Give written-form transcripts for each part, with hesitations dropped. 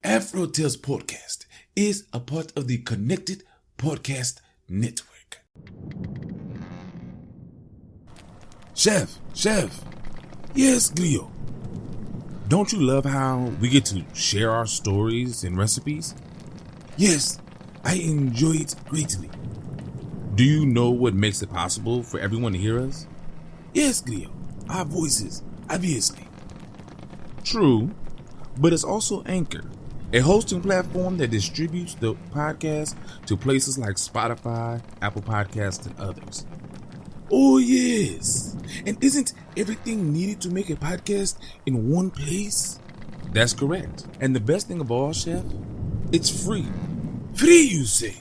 AfroTales Podcast is a part of the Connected Podcast Network. Chef. Yes, Glio. Don't you love how we get to share our stories and recipes? Yes, I enjoy it greatly. Do you know what makes it possible for everyone to hear us? Yes, Glio. Our voices, obviously. True, but it's also Anchor, a hosting platform that distributes the podcast to places like Spotify, Apple Podcasts, and others. Oh, yes. And isn't everything needed to make a podcast in one place? That's correct. And the best thing of all, Chef, it's free. Free, you say?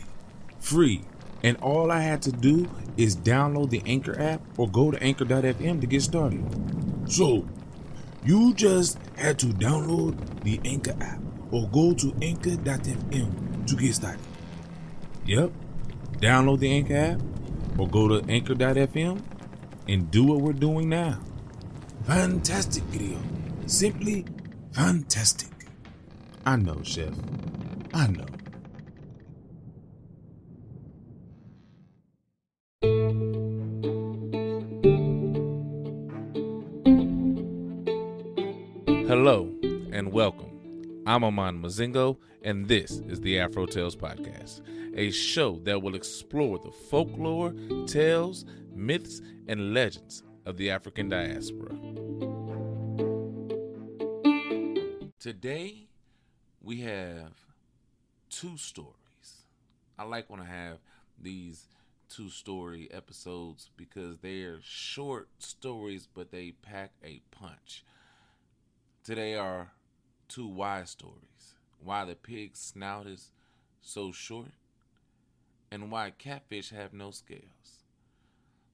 Free. And all I had to do is download the Anchor app or go to anchor.fm to get started. So, you just had to download the Anchor app or go to anchor.fm to get started. Yep. Download the Anchor app or go to anchor.fm and do what we're doing now. Fantastic, Grio. Simply fantastic. I know, Chef. I know. Hello and welcome. I'm Aman Mazingo, and this is the AfroTales Podcast, a show that will explore the folklore, tales, myths, and legends of the African diaspora. Today, we have two stories. I like when I have these two-story episodes because they're short stories, but they pack a punch. Today are two why stories. Why the pig's snout is so short and why catfish have no scales.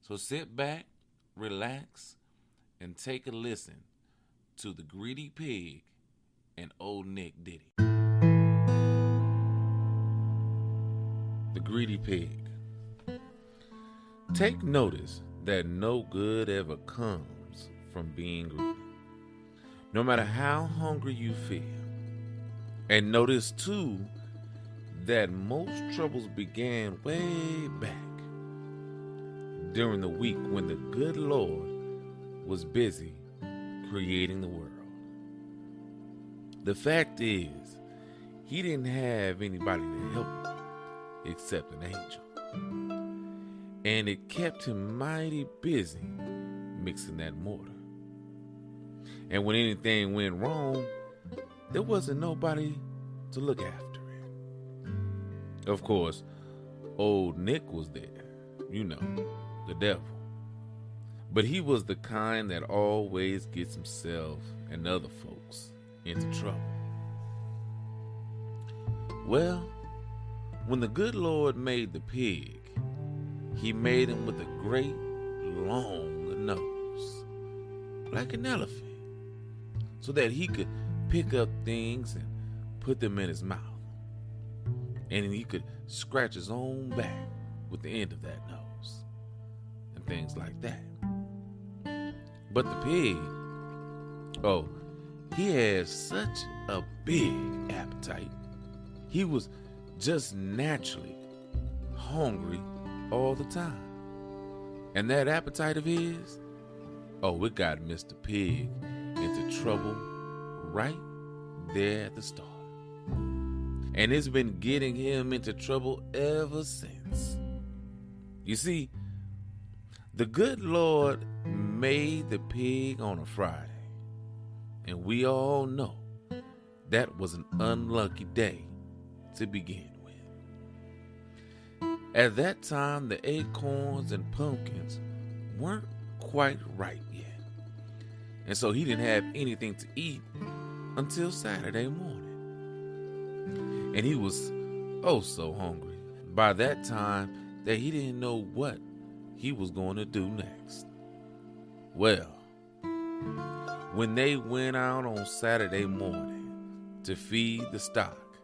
So sit back, relax, and take a listen to the greedy pig and old Nick Diddy. The greedy pig. Take notice that no good ever comes from being greedy, no matter how hungry you feel. And notice too that most troubles began way back during the week when the good Lord was busy creating the world. The fact is, he didn't have anybody to help him except an angel. And it kept him mighty busy mixing that mortar. And when anything went wrong, there wasn't nobody to look after it. Of course, old Nick was there, the devil. But he was the kind that always gets himself and other folks into trouble. Well, when the good Lord made the pig, he made him with a great long nose, like an elephant, so that he could pick up things and put them in his mouth. And he could scratch his own back with the end of that nose and things like that. But the pig, he had such a big appetite. He was just naturally hungry all the time. And that appetite of his, it got Mr. Pig into trouble right there at the start. And it's been getting him into trouble ever since. You see, the good Lord made the pig on a Friday. And we all know that was an unlucky day to begin with. At that time, the acorns and pumpkins weren't quite ripe yet. And so he didn't have anything to eat until Saturday morning. And he was so hungry by that time that he didn't know what he was going to do next. Well, when they went out on Saturday morning to feed the stock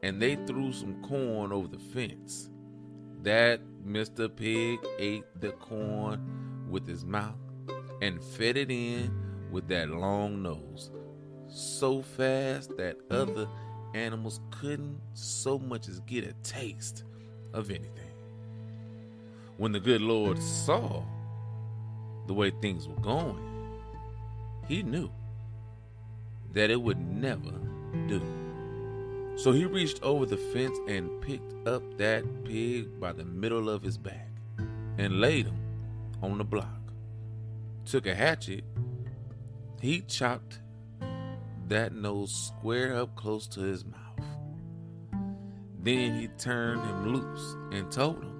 and they threw some corn over the fence, that Mr. Pig ate the corn with his mouth and fed it in with that long nose so fast that other animals couldn't so much as get a taste of anything. When the good Lord saw the way things were going, he knew that it would never do. So he reached over the fence and picked up that pig by the middle of his back and laid him on the block. Took a hatchet, he chopped that nose square up close to his mouth. Then he turned him loose and told him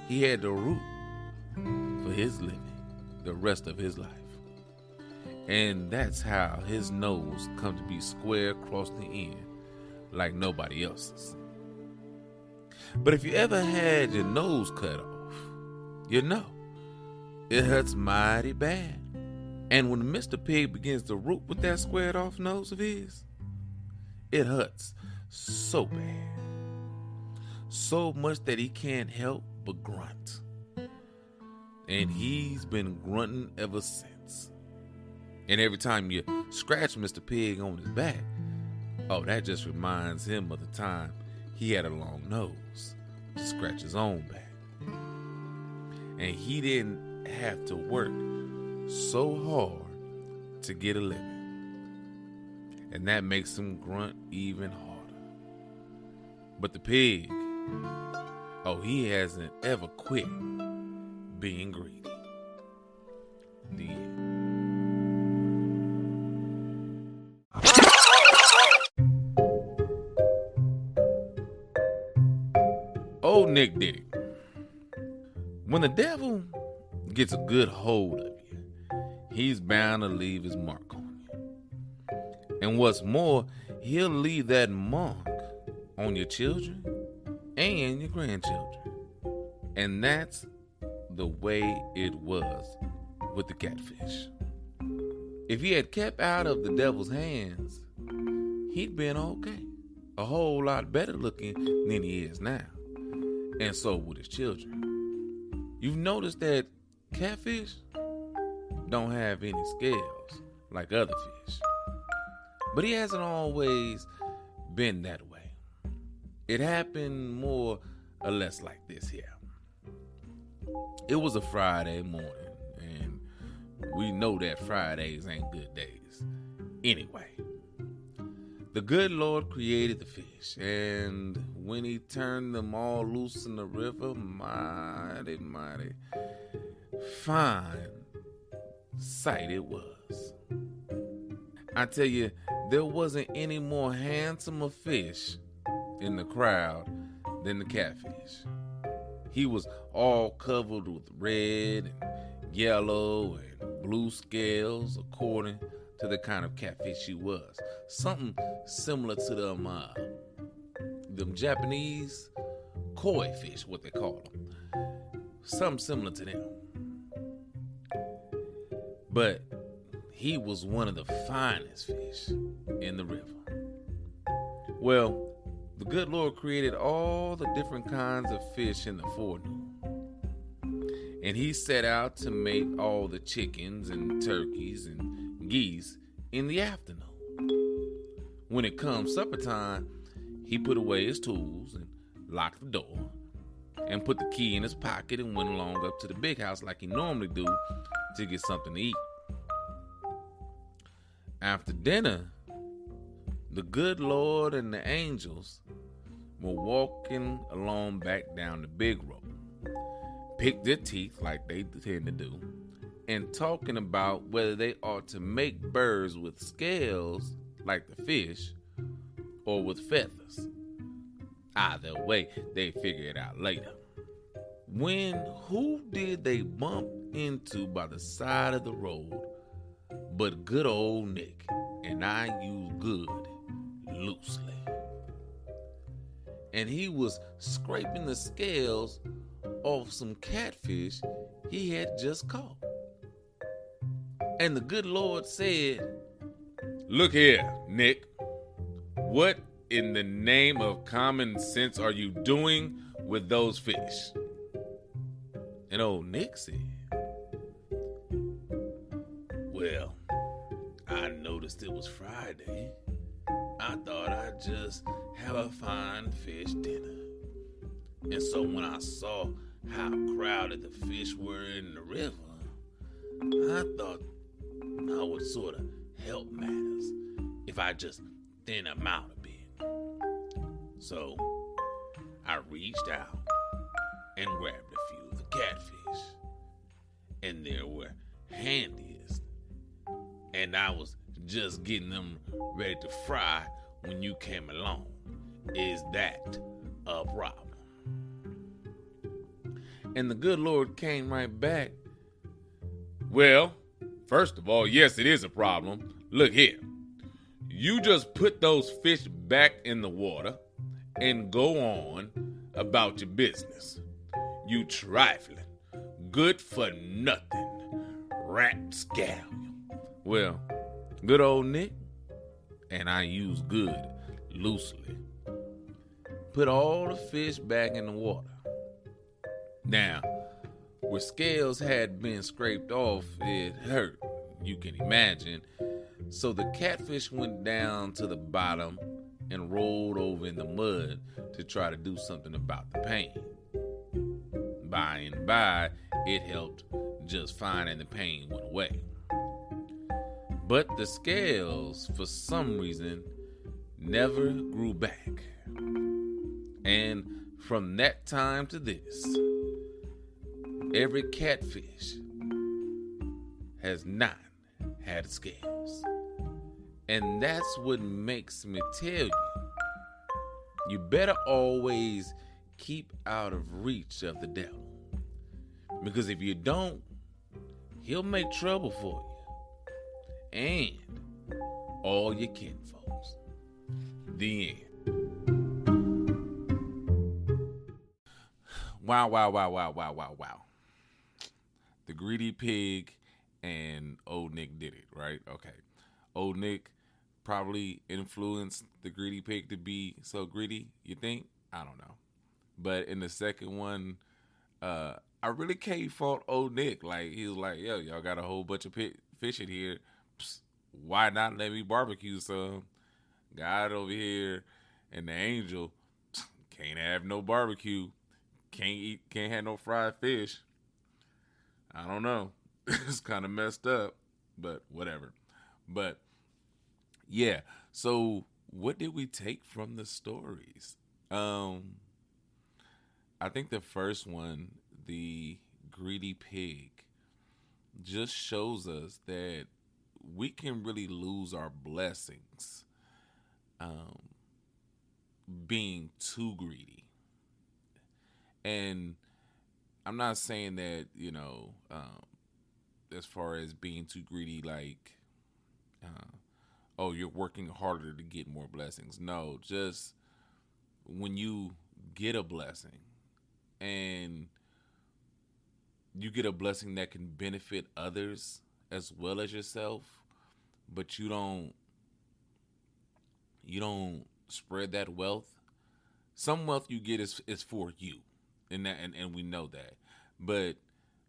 he had to root for his living the rest of his life. And that's how his nose come to be square across the end like nobody else's. But if you ever had your nose cut off, you know it hurts mighty bad. And when Mr. Pig begins to root with that squared off nose of his, it hurts so bad. So much that he can't help but grunt. And he's been grunting ever since. And every time you scratch Mr. Pig on his back, oh, that just reminds him of the time he had a long nose to scratch his own back. And he didn't have to work so hard to get a living. And that makes him grunt even harder. But the pig, oh, he hasn't ever quit being greedy. The end. Old Nick did it. When the devil gets a good hold of you, he's bound to leave his mark on you. And what's more, he'll leave that mark on your children and your grandchildren. And that's the way it was with the catfish. If he had kept out of the devil's hands, he'd been okay. A whole lot better looking than he is now. And so would his children. You've noticed that catfish don't have any scales like other fish. But he hasn't always been that way. It happened more or less like this here. It was a Friday morning, and we know that Fridays ain't good days. Anyway, the good Lord created the fish, and when he turned them all loose in the river, mighty fine sight it was. I tell you, there wasn't any more handsomer fish in the crowd than the catfish. He was all covered with red and yellow and blue scales according to the kind of catfish he was. Something similar to them Japanese koi fish, what they call them. Something similar to them. But he was one of the finest fish in the river. Well, the good Lord created all the different kinds of fish in the forenoon. And he set out to make all the chickens and turkeys and geese in the afternoon. When it comes supper time, he put away his tools and locked the door and put the key in his pocket and went along up to the big house like he normally do to get something to eat. After dinner, the good Lord and the angels were walking along back down the big road, picked their teeth like they tend to do, and talking about whether they ought to make birds with scales like the fish or with feathers. Either way, they figure it out later. Who did they bump into by the side of the road but good old Nick? And I use good loosely. And he was scraping the scales off some catfish he had just caught. And the good Lord said, "Look here, Nick. What in the name of common sense are you doing with those fish?" And old Nick said, "Well, I noticed it was Friday. I thought I'd just have a fine fish dinner. And so when I saw how crowded the fish were in the river, I thought I would sort of help matters if I just thin them out a bit. So I reached out and grabbed a few of the catfish, and they were handiest. And I was just getting them ready to fry when you came along. Is that a problem? And the good Lord came right back. Well, first of all, yes, it is a problem. Look here. You just put those fish back in the water and go on about your business. You trifling, good for nothing, rapscallion. Well, good old Nick, and I use good loosely, put all the fish back in the water. Now, where scales had been scraped off, it hurt, you can imagine. So the catfish went down to the bottom and rolled over in the mud to try to do something about the pain. By and by, it helped just fine and the pain went away. But the scales, for some reason, never grew back. And from that time to this, every catfish has not had scales. And that's what makes me tell you better always keep out of reach of the devil. Because if you don't, he'll make trouble for you and all your kinfolks. The end. Wow. The greedy pig and old Nick did it, right? Okay. Old Nick probably influenced the greedy pig to be so greedy, you think? I don't know. But in the second one, I really can't fault old Nick. Like, he was like, yo, y'all got a whole bunch of fish in here. Psst, why not let me barbecue some? God over here and the angel can't have no barbecue. Can't have no fried fish. I don't know. It's kind of messed up, but whatever. But yeah, so what did we take from the stories? I think the first one, the greedy pig, just shows us that we can really lose our blessings being too greedy. And I'm not saying that, as far as being too greedy, like, you're working harder to get more blessings. No, just when you get a blessing and you get a blessing that can benefit others as well as yourself, but you don't spread that wealth. Some wealth you get is for you. And we know that. But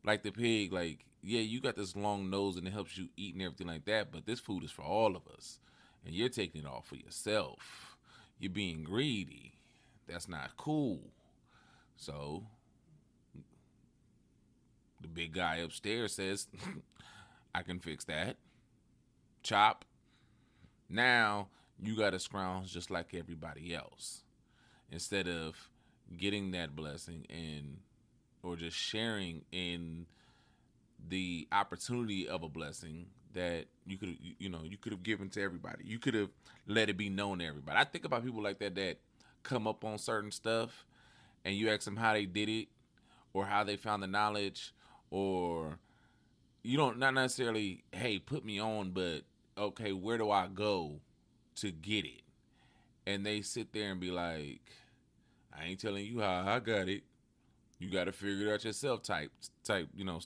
like the pig, like, yeah, you got this long nose and it helps you eat and everything like that, but this food is for all of us. And you're taking it all for yourself. You're being greedy. That's not cool. So the big guy upstairs says, I can fix that. Chop. Now you got to scrounge just like everybody else. Instead of getting that blessing or just sharing in the opportunity of a blessing that you could have given to everybody. You could have let it be known to everybody. I think about people like that come up on certain stuff and you ask them how they did it or how they found the knowledge, or not necessarily, hey, put me on, but okay, where do I go to get it? And they sit there and be like, I ain't telling you how I got it. You got to figure it out yourself type, stuff. You know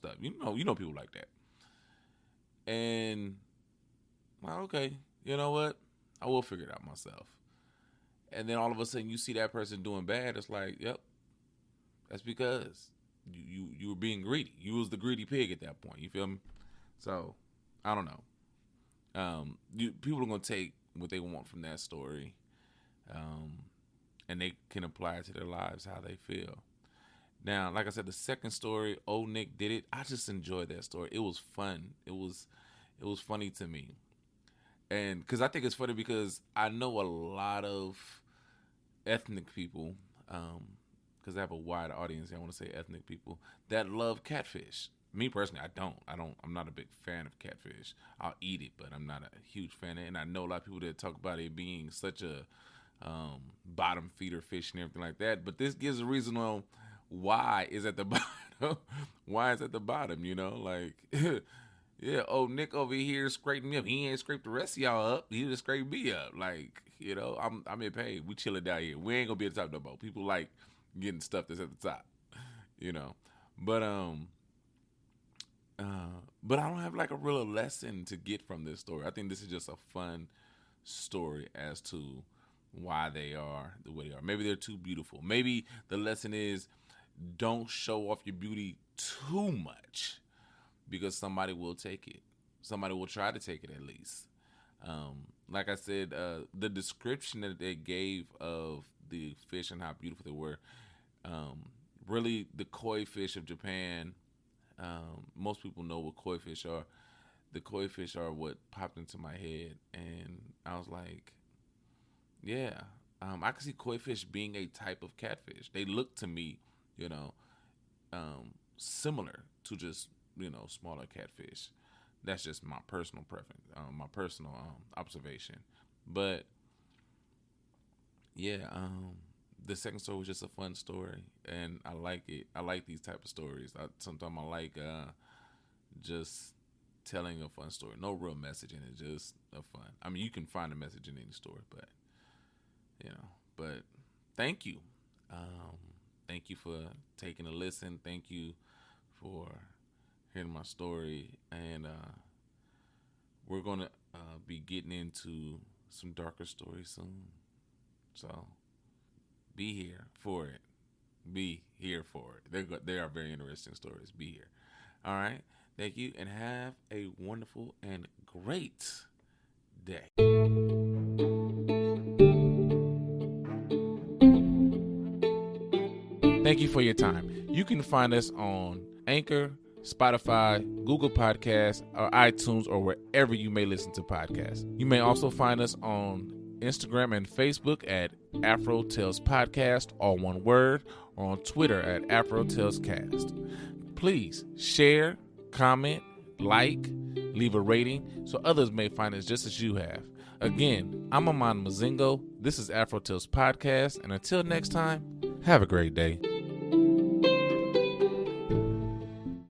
people like that. And, well, okay, you know what? I will figure it out myself. And then all of a sudden you see that person doing bad. It's like, yep, that's because you were being greedy. You was the greedy pig at that point. You feel me? So, I don't know. People are going to take what they want from that story. and they can apply it to their lives how they feel. Now, like I said, the second story, Old Nick Did It. I just enjoyed that story. It was fun. It was funny to me, and because I think it's funny because I know a lot of ethnic people, because I have a wide audience. I want to say ethnic people that love catfish. Me personally, I don't. I'm not a big fan of catfish. I'll eat it, but I'm not a huge fan of it. And I know a lot of people that talk about it being such a bottom feeder fish and everything like that. But this gives a reason on why is at the bottom. Why is at the bottom? You know, like yeah. Oh, Nick over here scraping me up. He ain't scraped the rest of y'all up. He just scraped me up. Like, you know, I'm in pain. We chilling down here. We ain't gonna be at the top no more. People like getting stuff that's at the top. You know, but I don't have like a real lesson to get from this story. I think this is just a fun story as to why they are the way they are. Maybe they're too beautiful. Maybe the lesson is don't show off your beauty too much because somebody will take it. Somebody will try to take it at least. Like I said, the description that they gave of the fish and how beautiful they were, really the koi fish of Japan. Most people know what koi fish are. The koi fish are what popped into my head, and I was like, yeah, I can see koi fish being a type of catfish. They look to me, you know, similar to just, you know, smaller catfish. That's just my personal preference, my personal observation. But yeah, the second story was just a fun story, and I like it. I like these type of stories. Sometimes I like just telling a fun story. No real message in it, just a fun. I mean, you can find a message in any story, but you know. But thank you, thank you for taking a listen. Thank you for hearing my story, and we're gonna be getting into some darker stories soon. So be here for it. Be here for it. They are very interesting stories. Be here. All right. Thank you, and have a wonderful and great day. Thank you for your time. You can find us on Anchor, Spotify, Google Podcasts, or iTunes, or wherever you may listen to podcasts. You may also find us on Instagram and Facebook at AfroTalesPodcast, all one word, or on Twitter at AfroTalesCast. Please share, comment, like, leave a rating so others may find us just as you have. Again, I'm Aman Mazingo. This is AfroTales Podcast, and until next time, have a great day.